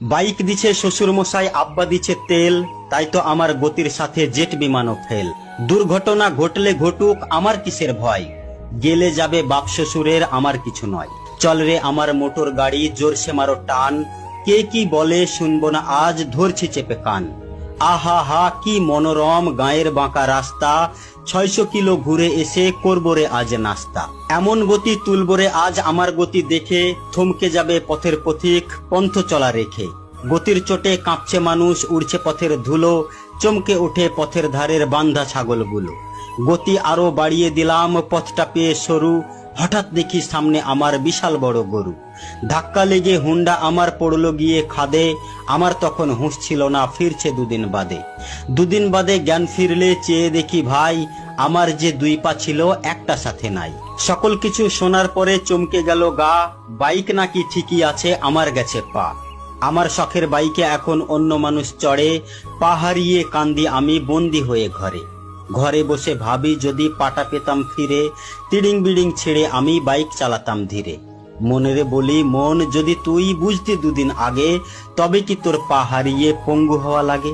Bike দিছে শ্বশুর মশাই, আব্বা দিছে তেল, তাই তো আমার গতির সাথে জেট বিমানও ফেল। দুর্ঘটনা ঘটলে ঘটুক, আমার কিসের ভয়, গেলে যাবে বাপ শ্বশুরের, আমার কিছু নয়। চল রে আমার মোটর গাড়ি, জোরসে মারো টান, কে কি বলে শুনবো না আজ, ধরছি চেপে কান। আহা হা কি মনোরম গায়ের বাঁকা রাস্তা, 600 কিলো ঘুরে এসে করবো রে আজ নাস্তা। এমন গতি তুলবো রে আজ আমার গতি দেখে, থমকে যাবে পথের পথিক পন্থ চলা রেখে। গতির চোটে কাঁপছে মানুষ, উড়ছে পথের ধুলো, চমকে ওঠে পথের ধারের বান্ধা ছাগলগুলো। গতি আরো বাড়িয়ে দিলাম, পথটা পেয়ে সরু, হঠাৎ দেখি সামনে আমার বিশাল বড় গরু। ধাক্কা লেগে হুন্ডা আমার পড়লো গিয়ে খাদে, আমার তখন হুঁশ ছিল না, ফিরছে দুদিন বাদে জ্ঞান ফিরলে চেয়ে দেখি ভাই, আমার যে 2 পা ছিল একটা সাথে নাই। সকল কিছু শোনার পরে চমকে গেল গা, বাইক নাকি ঠিকই আছে, আমার গেছে পা। আমার শখের বাইকে এখন অন্য মানুষ চড়ে, পা হারিয়ে কান্দি আমি বন্দি হয়ে ঘরে। ঘরে বসে ভাবি যদি পাটা পেতাম ফিরে, তিড়িং বিড়িং ছেড়ে আমি বাইক চালাতাম ধীরে। মনেরে বলি মন, যদি তুই বুঝতি 2 দিন আগে, তবে কি তোর পা হারিয়ে পঙ্গু হওয়া লাগে।